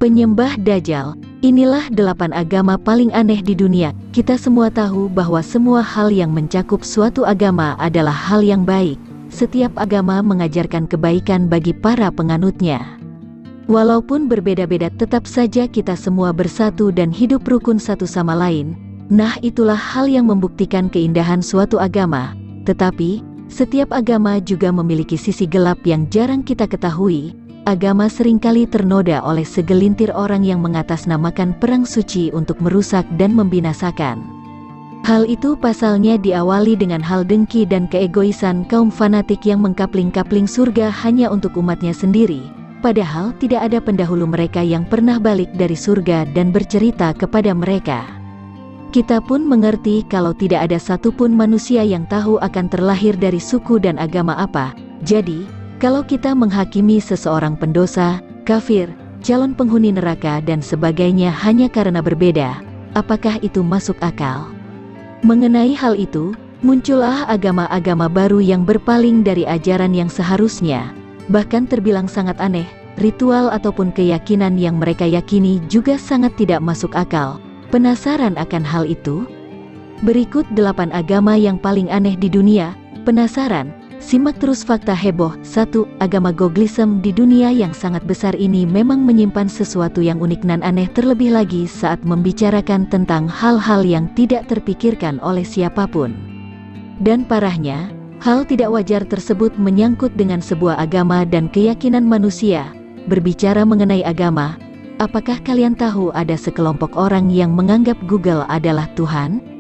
Penyembah Dajjal. Inilah 8 agama paling aneh di dunia. Kita semua tahu bahwa semua hal yang mencakup suatu agama adalah hal yang baik. Setiap agama mengajarkan kebaikan bagi para penganutnya. Walaupun berbeda-beda, tetap saja kita semua bersatu dan hidup rukun satu sama lain. Nah, itulah hal yang membuktikan keindahan suatu agama. Tetapi, setiap agama juga memiliki sisi gelap yang jarang kita ketahui. Agama seringkali ternoda oleh segelintir orang yang mengatasnamakan perang suci untuk merusak dan membinasakan. Hal itu pasalnya diawali dengan hal dengki dan keegoisan kaum fanatik yang mengkapling-kapling surga hanya untuk umatnya sendiri. Padahal tidak ada pendahulu mereka yang pernah balik dari surga dan bercerita kepada mereka. Kita pun mengerti kalau tidak ada satupun manusia yang tahu akan terlahir dari suku dan agama apa. Jadi, kalau kita menghakimi seseorang pendosa, kafir, calon penghuni neraka dan sebagainya hanya karena berbeda, apakah itu masuk akal? Mengenai hal itu, muncullah agama-agama baru yang berpaling dari ajaran yang seharusnya, bahkan terbilang sangat aneh. Ritual ataupun keyakinan yang mereka yakini juga sangat tidak masuk akal. Penasaran akan hal itu? Berikut 8 agama yang paling aneh di dunia. Penasaran? Simak terus fakta heboh. 1. Agama Goglism. Di dunia yang sangat besar ini memang menyimpan sesuatu yang unik dan aneh, terlebih lagi saat membicarakan tentang hal-hal yang tidak terpikirkan oleh siapapun. Dan parahnya, hal tidak wajar tersebut menyangkut dengan sebuah agama dan keyakinan manusia. Berbicara mengenai agama, apakah kalian tahu ada sekelompok orang yang menganggap Google adalah Tuhan?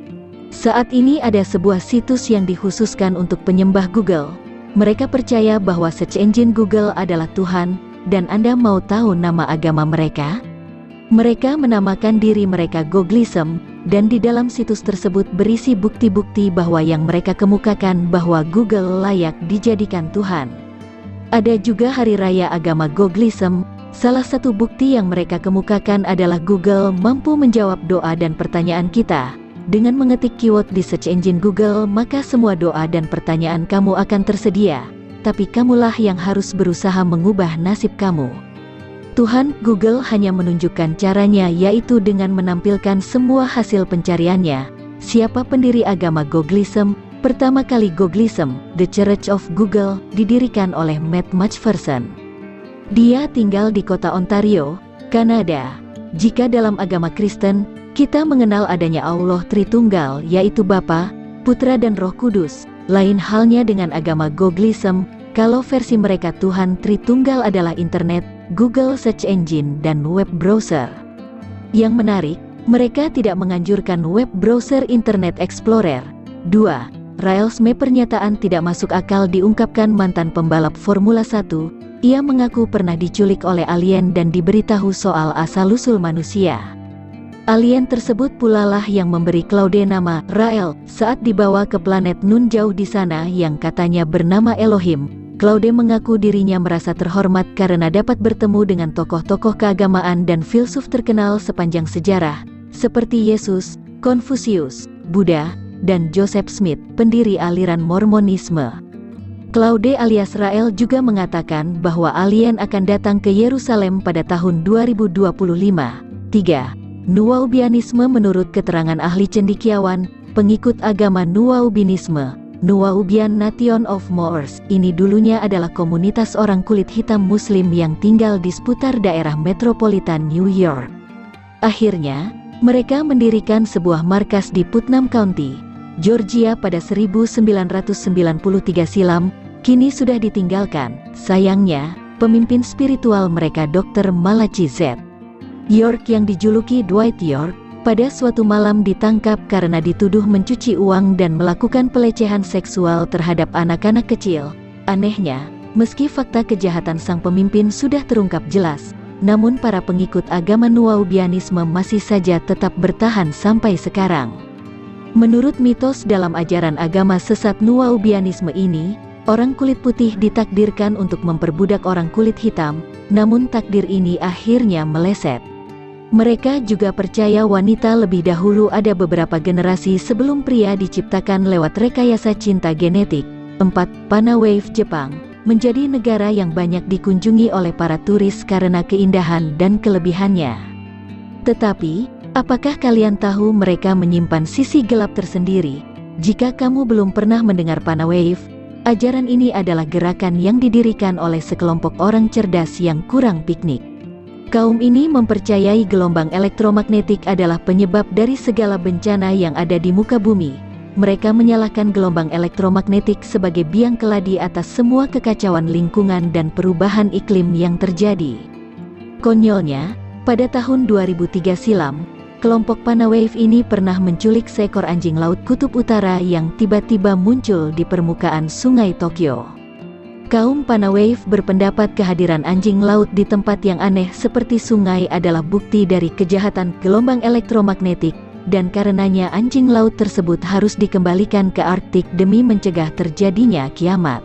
Saat ini ada sebuah situs yang dikhususkan untuk penyembah Google. Mereka percaya bahwa search engine Google adalah Tuhan, dan Anda mau tahu nama agama mereka? Mereka menamakan diri mereka Goglism, dan di dalam situs tersebut berisi bukti-bukti bahwa yang mereka kemukakan bahwa Google layak dijadikan Tuhan. Ada juga hari raya agama Goglism. Salah satu bukti yang mereka kemukakan adalah Google mampu menjawab doa dan pertanyaan kita. Dengan mengetik keyword di search engine Google, maka semua doa dan pertanyaan kamu akan tersedia. Tapi kamulah yang harus berusaha mengubah nasib kamu. Tuhan, Google hanya menunjukkan caranya, yaitu dengan menampilkan semua hasil pencariannya. Siapa pendiri agama Goglism? Pertama kali Goglism, The Church of Google, didirikan oleh Matt Matchverson. Dia tinggal di kota Ontario, Kanada. Jika dalam agama Kristen, kita mengenal adanya Allah Tritunggal, yaitu Bapa, Putra dan Roh Kudus. Lain halnya dengan agama Goglism, kalau versi mereka Tuhan Tritunggal adalah internet, Google Search Engine, dan web browser. Yang menarik, mereka tidak menganjurkan web browser Internet Explorer. 2. Railsme. Pernyataan tidak masuk akal diungkapkan mantan pembalap Formula 1. Ia mengaku pernah diculik oleh alien dan diberitahu soal asal-usul manusia. Alien tersebut pula lah yang memberi Claude nama Rael saat dibawa ke planet Nun jauh di sana yang katanya bernama Elohim. Claude mengaku dirinya merasa terhormat karena dapat bertemu dengan tokoh-tokoh keagamaan dan filsuf terkenal sepanjang sejarah, seperti Yesus, Konfusius, Buddha, dan Joseph Smith, pendiri aliran Mormonisme. Claude alias Rael juga mengatakan bahwa alien akan datang ke Yerusalem pada tahun 2025. 3. Nuwaubianisme. Menurut keterangan ahli cendekiawan, pengikut agama Nuwaubianisme, Nuwaubian Nation of Moors, ini dulunya adalah komunitas orang kulit hitam muslim yang tinggal di seputar daerah metropolitan New York. Akhirnya, mereka mendirikan sebuah markas di Putnam County, Georgia pada 1993 silam, kini sudah ditinggalkan. Sayangnya, pemimpin spiritual mereka Dr. Malachi Z. York yang dijuluki Dwight York, pada suatu malam ditangkap karena dituduh mencuci uang dan melakukan pelecehan seksual terhadap anak-anak kecil. Anehnya, meski fakta kejahatan sang pemimpin sudah terungkap jelas, namun para pengikut agama Nuwaubianisme masih saja tetap bertahan sampai sekarang. Menurut mitos dalam ajaran agama sesat Nuwaubianisme ini, orang kulit putih ditakdirkan untuk memperbudak orang kulit hitam, namun takdir ini akhirnya meleset. Mereka juga percaya wanita lebih dahulu ada beberapa generasi sebelum pria diciptakan lewat rekayasa cinta genetik. 4. Pana Wave Jepang. menjadi negara yang banyak dikunjungi oleh para turis karena keindahan dan kelebihannya. Tetapi, apakah kalian tahu mereka menyimpan sisi gelap tersendiri? Jika kamu belum pernah mendengar Panawave, ajaran ini adalah gerakan yang didirikan oleh sekelompok orang cerdas yang kurang piknik. Kaum ini mempercayai gelombang elektromagnetik adalah penyebab dari segala bencana yang ada di muka bumi. Mereka menyalahkan gelombang elektromagnetik sebagai biang keladi atas semua kekacauan lingkungan dan perubahan iklim yang terjadi. Konyolnya, pada tahun 2003 silam, kelompok Panawave ini pernah menculik seekor anjing laut kutub utara yang tiba-tiba muncul di permukaan sungai Tokyo. Kaum Panawave berpendapat kehadiran anjing laut di tempat yang aneh seperti sungai adalah bukti dari kejahatan gelombang elektromagnetik, dan karenanya anjing laut tersebut harus dikembalikan ke Arktik demi mencegah terjadinya kiamat.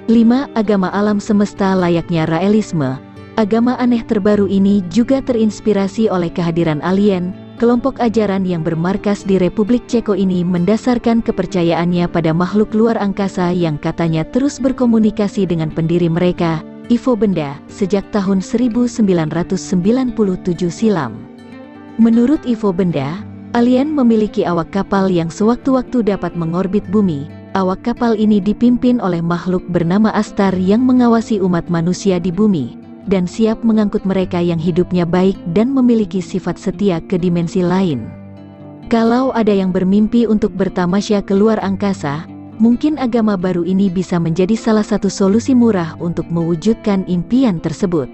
5. Agama alam semesta layaknya Raelisme. Agama aneh terbaru ini juga terinspirasi oleh kehadiran alien. Kelompok ajaran yang bermarkas di Republik Ceko ini mendasarkan kepercayaannya pada makhluk luar angkasa yang katanya terus berkomunikasi dengan pendiri mereka, Ivo Benda, sejak tahun 1997 silam. Menurut Ivo Benda, alien memiliki awak kapal yang sewaktu-waktu dapat mengorbit bumi. Awak kapal ini dipimpin oleh makhluk bernama Astar yang mengawasi umat manusia di bumi, dan siap mengangkut mereka yang hidupnya baik dan memiliki sifat setia ke dimensi lain. Kalau ada yang bermimpi untuk bertamasya ke luar angkasa, mungkin agama baru ini bisa menjadi salah satu solusi murah untuk mewujudkan impian tersebut.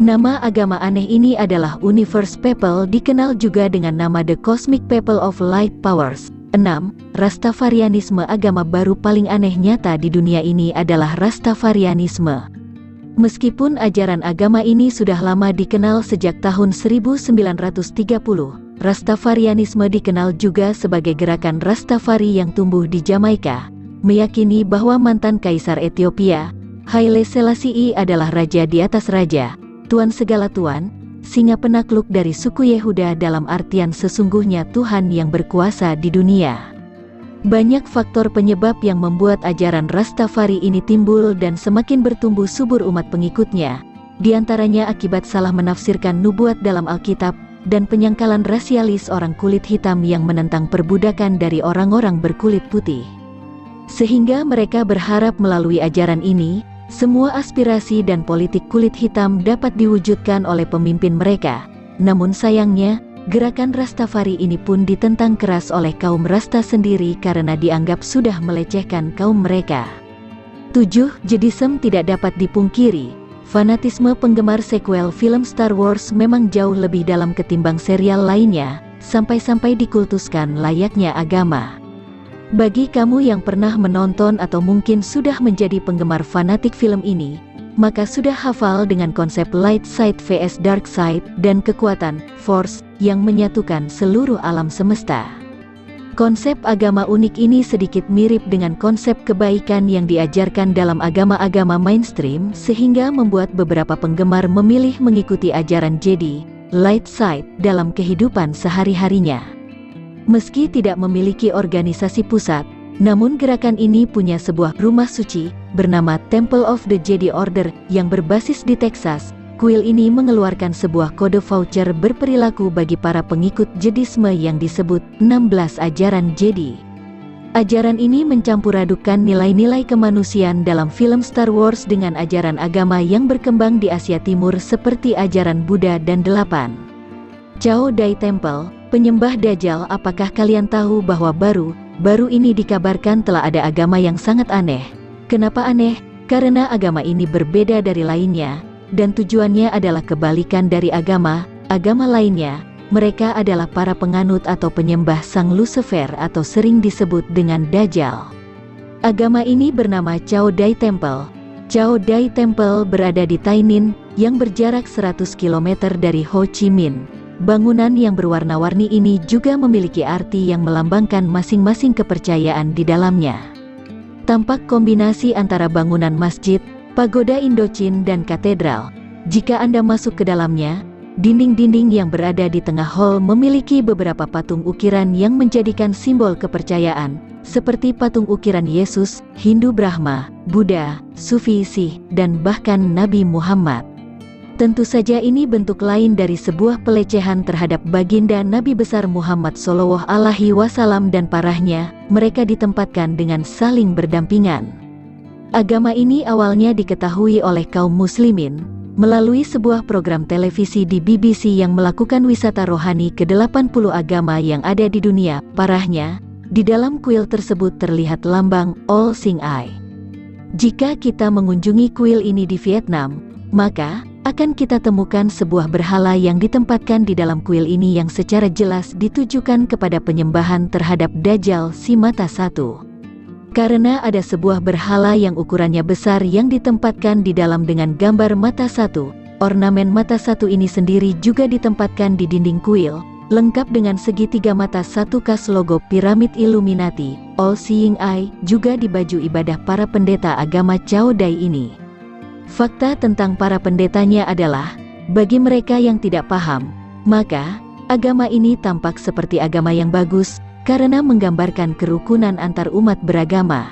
Nama agama aneh ini adalah Universe People, dikenal juga dengan nama The Cosmic People of Light Powers. 6. Rastafarianisme. Agama baru paling aneh nyata di dunia ini adalah Rastafarianisme. Meskipun ajaran agama ini sudah lama dikenal sejak tahun 1930, Rastafarianisme dikenal juga sebagai gerakan Rastafari yang tumbuh di Jamaika, meyakini bahwa mantan Kaisar Ethiopia, Haile Selassie adalah raja di atas raja, Tuan segala tuan, singa penakluk dari suku Yehuda dalam artian sesungguhnya Tuhan yang berkuasa di dunia. Banyak faktor penyebab yang membuat ajaran Rastafari ini timbul dan semakin bertumbuh subur umat pengikutnya, diantaranya akibat salah menafsirkan nubuat dalam Alkitab, dan penyangkalan rasialis orang kulit hitam yang menentang perbudakan dari orang-orang berkulit putih. Sehingga mereka berharap melalui ajaran ini, semua aspirasi dan politik kulit hitam dapat diwujudkan oleh pemimpin mereka. Namun sayangnya, gerakan Rastafari ini pun ditentang keras oleh kaum Rasta sendiri karena dianggap sudah melecehkan kaum mereka. 7. Jedism. Tidak dapat dipungkiri, fanatisme penggemar sequel film Star Wars memang jauh lebih dalam ketimbang serial lainnya, sampai-sampai dikultuskan layaknya agama. Bagi kamu yang pernah menonton atau mungkin sudah menjadi penggemar fanatik film ini, maka sudah hafal dengan konsep light side vs dark side dan kekuatan force yang menyatukan seluruh alam semesta. Konsep agama unik ini sedikit mirip dengan konsep kebaikan yang diajarkan dalam agama-agama mainstream, sehingga membuat beberapa penggemar memilih mengikuti ajaran Jedi, light side, dalam kehidupan sehari-harinya. Meski tidak memiliki organisasi pusat, namun gerakan ini punya sebuah rumah suci bernama Temple of the Jedi Order yang berbasis di Texas. Kuil ini mengeluarkan sebuah kode voucher berperilaku bagi para pengikut Jedisme yang disebut 16 ajaran Jedi. Ajaran ini mencampuradukkan nilai-nilai kemanusiaan dalam film Star Wars dengan ajaran agama yang berkembang di Asia Timur seperti ajaran Buddha dan 8 Chao Dai Temple, penyembah Dajjal. Apakah kalian tahu bahwa baru ini dikabarkan telah ada agama yang sangat aneh? Kenapa aneh? Karena agama ini berbeda dari lainnya, dan tujuannya adalah kebalikan dari agama lainnya. Mereka adalah para penganut atau penyembah sang Lucifer atau sering disebut dengan Dajjal. Agama ini bernama Chao Dai Temple. Chao Dai Temple berada di Tainan, yang berjarak 100 km dari Ho Chi Minh. Bangunan yang berwarna-warni ini juga memiliki arti yang melambangkan masing-masing kepercayaan di dalamnya. Tampak kombinasi antara bangunan masjid, pagoda Indochin dan katedral. Jika Anda masuk ke dalamnya, dinding-dinding yang berada di tengah hall memiliki beberapa patung ukiran yang menjadikan simbol kepercayaan, seperti patung ukiran Yesus, Hindu Brahma, Buddha, Sufi Sikh, dan bahkan Nabi Muhammad. Tentu saja ini bentuk lain dari sebuah pelecehan terhadap baginda Nabi besar Muhammad SAW dan parahnya, mereka ditempatkan dengan saling berdampingan. Agama ini awalnya diketahui oleh kaum muslimin, melalui sebuah program televisi di BBC yang melakukan wisata rohani ke 80 agama yang ada di dunia. Parahnya, di dalam kuil tersebut terlihat lambang All Seeing Eye. Jika kita mengunjungi kuil ini di Vietnam, maka akan kita temukan sebuah berhala yang ditempatkan di dalam kuil ini yang secara jelas ditujukan kepada penyembahan terhadap Dajjal si mata satu. Karena ada sebuah berhala yang ukurannya besar yang ditempatkan di dalam dengan gambar mata satu, ornamen mata satu ini sendiri juga ditempatkan di dinding kuil, lengkap dengan segitiga mata satu khas logo piramid Illuminati, All Seeing Eye, juga di baju ibadah para pendeta agama Cao Dai ini. Fakta tentang para pendetanya adalah, bagi mereka yang tidak paham, maka agama ini tampak seperti agama yang bagus, karena menggambarkan kerukunan antar umat beragama,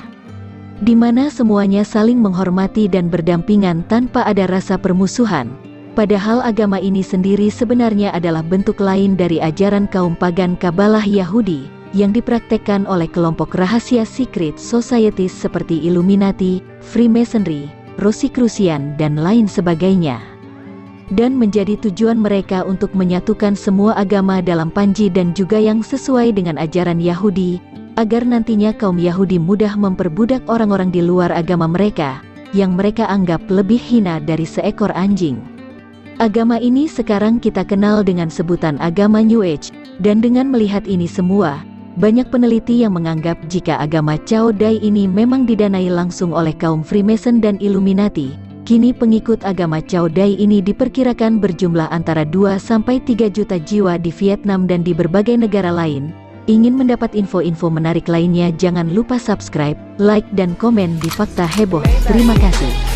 di mana semuanya saling menghormati dan berdampingan tanpa ada rasa permusuhan. Padahal agama ini sendiri sebenarnya adalah bentuk lain dari ajaran kaum pagan Kabalah Yahudi, yang dipraktekkan oleh kelompok rahasia secret societies seperti Illuminati, Freemasonry, Rosicrucian, dan lain sebagainya. Dan menjadi tujuan mereka untuk menyatukan semua agama dalam panji dan juga yang sesuai dengan ajaran Yahudi, agar nantinya kaum Yahudi mudah memperbudak orang-orang di luar agama mereka, yang mereka anggap lebih hina dari seekor anjing. Agama ini sekarang kita kenal dengan sebutan agama New Age, dan dengan melihat ini semua, banyak peneliti yang menganggap jika agama Cao Dai ini memang didanai langsung oleh kaum Freemason dan Illuminati. Kini pengikut agama Cao Dai ini diperkirakan berjumlah antara 2-3 juta jiwa di Vietnam dan di berbagai negara lain. Ingin mendapat info-info menarik lainnya, jangan lupa subscribe, like, dan komen di Fakta Heboh. Terima kasih.